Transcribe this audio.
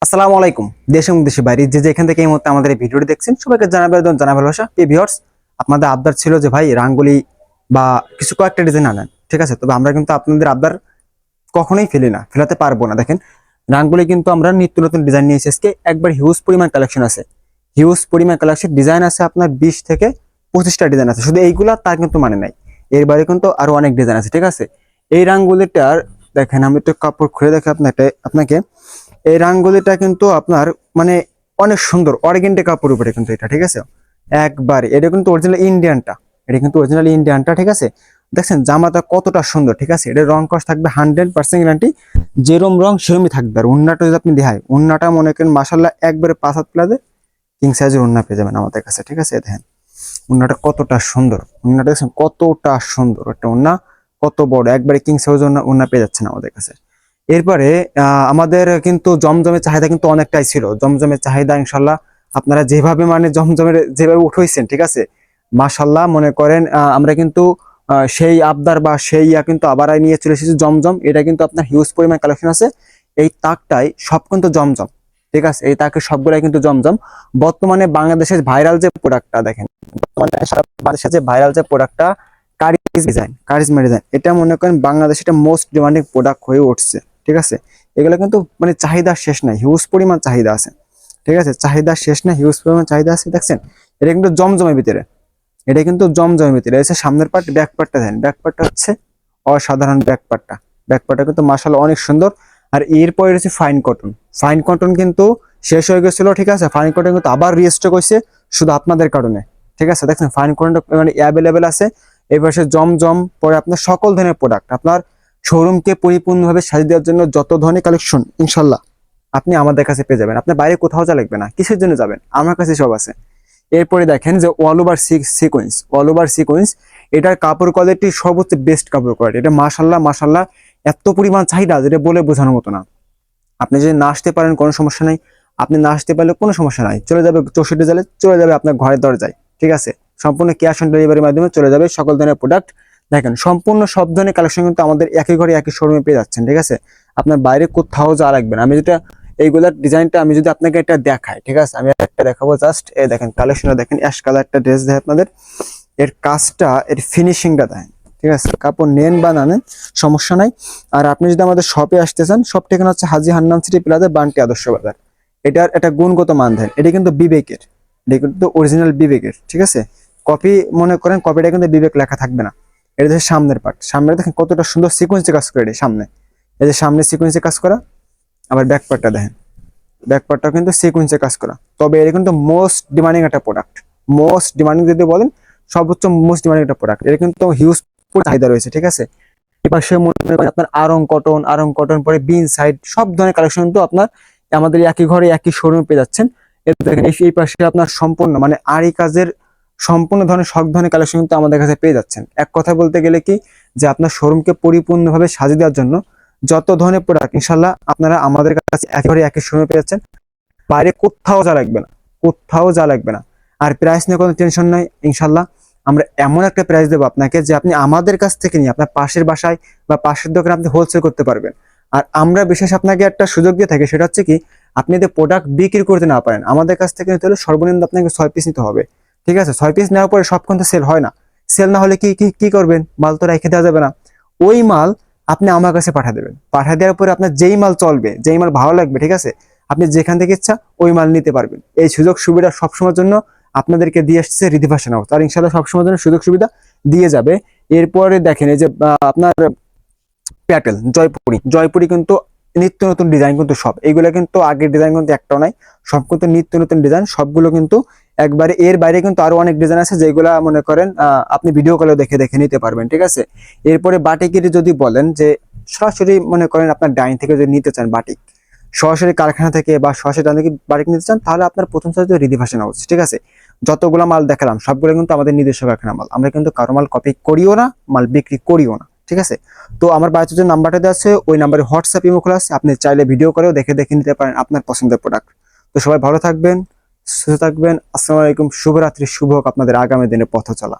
আসসালামু আলাইকুম। দেশ এবং দেশের বাইরে যে যেখান থেকে এই মুহূর্তে আমাদের এই ভিডিওটি দেখছেন সবাইকে জানা ভালোবাসা। ভিউয়ার্স, আপনাদের আবদার ছিল যে ভাই রাঙ্গুলি বা কিছু কয়েকটা ডিজাইন আনেন, ঠিক আছে? তবে আমরা কিন্তু আপনাদের আবদার কখনোই ফেলাতে পারবো না। দেখেন, রাঙ্গুলি কিন্তু আমরা নিত্য নতুন ডিজাইন নিয়ে এসে আজকে একবার হিউজ পরিমাণ কালেকশন আছে। হিউজ পরিমাণ কালেকশন ডিজাইন আছে, আপনার 20 থেকে 25টা ডিজাইন আছে। শুধু এইগুলা তার কিন্তু মানে নাই, এর বাইরে কিন্তু আরো অনেক ডিজাইন আছে, ঠিক আছে? এই রাঙ্গুলিটার দেখেন, আমি একটু কাপড় খুলে দেখে আপনাকে এই রাঙ্গুলিটা কিন্তু আপনার মানে অনেক সুন্দর অর্গেন্ডি কাপড়ের উপরে কিন্তু এটা, ঠিক আছে? একবারে এটা কিন্তু অরিজিনাল ইন্ডিয়ানটা, ঠিক আছে? দেখছেন জামাটা কতটা সুন্দর, ঠিক আছে? এটা রং কস থাকবে 100% গ্যারান্টি, যেরম রং সেরমই থাকবে। আর উন্নাটা যদি আপনি দেখায়, উন্নাটা মনে করেন মাসাল্লাহ একবারে 5 হাত প্লাজে কিং সাইজের উন্না পেয়ে যাবেন আমাদের কাছে, ঠিক আছে? দেখেন উন্নাটা কতটা সুন্দর, উন্নাটা দেখছেন কতটা সুন্দর একটা উন্না, কত বড় একবারে কিং সাইজ উন্না পেয়ে যাচ্ছেন আমাদের কাছে। এরপরে আমাদের কিন্তু জমজমের চাহিদা কিন্তু অনেকটাই ছিল। জমজমের চাহিদা ইনশাল্লাহ আপনারা যেভাবে মানে জমজমের যেভাবে উঠাইছেন, ঠিক আছে? মাশাল্লাহ মনে করেন আমরা কিন্তু সেই আবদার বা সেই কিন্তু আবার নিয়ে চলে এসেছি জমজম। এটা কিন্তু আপনার হিউজ পরিমাণ কালেকশন আছে। এই তাকটাই সব কিন্তু জমজম, ঠিক আছে? এই তাকের সবগুলাই কিন্তু জমজম। বর্তমানে বাংলাদেশের ভাইরাল যে প্রোডাক্টটা দেখেন, বর্তমানে সারা বাংলাদেশের যে ভাইরাল যে প্রোডাক্টটা কারিজমা ডিজাইন, এটা মনে করেন বাংলাদেশে এটা মোস্ট ডিমান্ডিং প্রোডাক্ট হয়ে উঠছে, ঠিক আছে? এগুলো কিন্তু মানে চাহিদা শেষ নাই, হিউজ পরিমাণ চাহিদা আছে, ঠিক আছে? চাহিদা শেষ নাই, হিউজ পরিমাণ চাহিদা আছে। দেখছেন এটা কিন্তু জমজমের ভিতরে, এসে সামনের পার্ট ব্যাক পার্টটা দেন, ব্যাক পার্টটা হচ্ছে অসাধারণ। ব্যাক পার্টটা কিন্তু মাশাআল্লাহ অনেক সুন্দর। আর এরপরে রয়েছে ফাইন কটন কিন্তু শেষ হয়ে গেছিল, ঠিক আছে? ফাইন কটন কিন্তু আবার রিস্টক হয়েছে শুধু আপনাদের কারণে, ঠিক আছে? দেখছেন ফাইন কটনটা মানে অ্যাভেলেবেল আছে। এই পাশে জমজম, পরে আপনার সকল ধরনের প্রোডাক্ট, আপনার শোরুমকে পরিপূর্ণভাবে সাজিয়ে দেওয়ার জন্য যত ধরনের কালেকশন ইনশাল্লাহ আপনি আমাদের কাছে পেয়ে যাবেন। আপনার বাইরে কোথাও যা লাগবে না, কিসের জন্য যাবেন, আমার কাছে সব আছে। এরপরে দেখেন যে অল ওভার সিকোয়েন্স, এটার কাপড় কোয়ালিটি সর্বোচ্চ বেস্ট কাপড় কোয়ালিটি। এটা মাশাল্লাহ এত পরিমাণ চাহিদা যেটা বলে বোঝানোর মতো না। আপনি যদি না আসতে পারেন কোনো সমস্যা নাই, আপনি না আসতে পারলে কোনো সমস্যা নাই, চলে যাবে 64 জালে, চলে যাবে আপনার ঘরের দরজায়, ঠিক আছে? সম্পূর্ণ ক্যাশ অন ডেলিভারির মাধ্যমে চলে যাবে সকল ধরনের প্রোডাক্ট। দেখেন সম্পূর্ণ সব ধরনের কালেকশন কিন্তু আমাদের একই ঘরে একই শোরুমে পেয়ে যাচ্ছেন, ঠিক আছে? আপনার বাইরে কোথাও যাওয়া লাগবে না। আমি যেটা এইগুলার ডিজাইনটা আমি যদি আপনাকে এটা দেখাই, ঠিক আছে? আমি একটা দেখাবো, জাস্ট এই দেখেন কালেকশনটা দেখেন, অ্যাশ কালার একটা ড্রেস দেয় আপনাদের। এর কাজটা, এর ফিনিশিংটা দেখেন, ঠিক আছে? কাপড় নেন বা না নেন সমস্যা নাই। আর আপনি যদি আমাদের শপে আসতে চান, শপ ঠিকানা হচ্ছে হাজী হান্নান সিটি প্লাজা, বান্টি আদর্শ বাজার। এটার একটা গুণগত মান দেন, এটা কিন্তু বিবেকের, এটা কিন্তু অরিজিনাল বিবেকের, ঠিক আছে? কপি মনে করেন, কপিটা কিন্তু বিবেক লেখা থাকবে না। এটা হচ্ছে সামনের পার্ট, সামনে দেখেন কতটা সুন্দর সিকোয়েন্সে কাজ করে, এটা সামনে, এই যে সামনে সিকোয়েন্সে কাজ করা। আবার ব্যাক পার্টটা দেখেন, ব্যাক পার্টটা কিন্তু সিকোয়েন্সে কাজ করা। তবে এটা কিন্তু মোস্ট ডিমান্ডিং একটা প্রোডাক্ট, মোস্ট ডিমান্ডিং যদি বলেন সর্বোচ্চ মোস্ট ডিমান্ডিং একটা প্রোডাক্ট। এটা কিন্তু হিউজ চাহিদা রয়েছে, ঠিক আছে? এপাশে মনে করেন আপনার আরং কটন পরে বিন সাইড সব ধরনের কালেকশন কিন্তু আপনার আমাদের একই ঘরে একই শোরুমে পেয়ে যাচ্ছেন। এর দেখেন এই পাশে আপনার সম্পূর্ণ মানে আরি কাজের সম্পূর্ণ ধরনের সব ধরনের কালেকশন কিন্তু আমাদের কাছে পেয়ে যাচ্ছেন। এক কথা বলতে গেলে কি, যে আপনার শোরুমকে পরিপূর্ণভাবে সাজিয়ে দেওয়ার জন্য যত ধরনের প্রোডাক্ট ইনশাল্লাহ আপনারা আমাদের কাছে একই ঘরে একই শোরুমে পেয়ে যাচ্ছেন। বাইরে কোথাও যা লাগবে না। আর প্রাইস নিয়ে কোনো টেনশন নাই ইনশাল্লাহ। আমরা এমন একটা প্রাইস দেবো আপনাকে যে আপনি আমাদের কাছ থেকে নিয়ে আপনার পাশের বাসায় বা পাশের দোকানে আপনি হোলসেল করতে পারবেন। আর আমরা বিশেষ আপনাকে একটা সুযোগ দিয়ে থাকি, সেটা হচ্ছে কি, আপনি যদি প্রোডাক্ট বিক্রি করতে না পারেন, আমাদের কাছ থেকে নিতে হলে সর্বনিম্ন আপনাকে 6 পিস নিতে হবে, ঠিক আছে? 6 পিস নেওয়ার পরে সব কিন্তু সেল হয় না। সেল না হলে কি কি কি করবেন, মাল তো রেখে দেওয়া যাবে না। ওই মাল আপনি আমার কাছে পাঠিয়ে দেবেন, পাঠিয়ে দেওয়ার পরে আপনার যেই মাল চলবে, যেই মাল ভালো লাগবে, ঠিক আছে, আপনি যেখান থেকে ইচ্ছা ওই মাল নিতে পারবেন। এই সুযোগ সুবিধা সবসময়ের জন্য আপনাদেরকে দিয়ে আসছে রিধি ফ্যাশন হাউস, আর ইনশাল্লাহ সবসময়ের জন্য সুযোগ সুবিধা দিয়ে যাবে। এরপরে দেখেন এই যে আপনার প্যাটেল জয়পুরি কিন্তু নিত্য নতুন ডিজাইন, কিন্তু সব এইগুলো কিন্তু আগের ডিজাইন কিন্তু একটাও নাই, সব কিন্তু নিত্য নতুন ডিজাইন, সবগুলো কিন্তু একবারে। এর বাইরে কিন্তু আরো অনেক ডিজাইন আছে যেগুলা মনে করেন আপনি ভিডিও কলে দেখে দেখে নিতে পারবেন, ঠিক আছে? এরপরে বাটিকের যদি বলেন যে সরাসরি মনে করেন আপনার ডাইন থেকে যদি নিতে চান বাটিক, সরাসরি কারখানা থেকে বা সরাসরি ডাইন থেকে বাটিক নিতে চান, তাহলে আপনার প্রথম সাইজ রিধি ফ্যাশন হাউস, ঠিক আছে? যতগুলো মাল দেখালাম সবগুলো কিন্তু আমাদের নিজস্ব কারখানা মাল, আমরা কিন্তু কারো মাল কপি করিও না, মাল বিক্রি করিও না, ঠিক আছে? তো আমার বাড়িতে যে নাম্বারটা দেওয়া আছে ওই নাম্বারে হোয়াটসঅ্যাপ ইমো খোলা আছে, আপনি চাইলে ভিডিও করেও দেখে দেখে নিতে পারেন আপনার পছন্দের প্রোডাক্ট। তো সবাই ভালো থাকবেন, সুস্থ থাকবেন। আসসালামু আলাইকুম, শুভরাত্রি, শুভ হোক আপনাদের আগামী দিনে পথ চলা।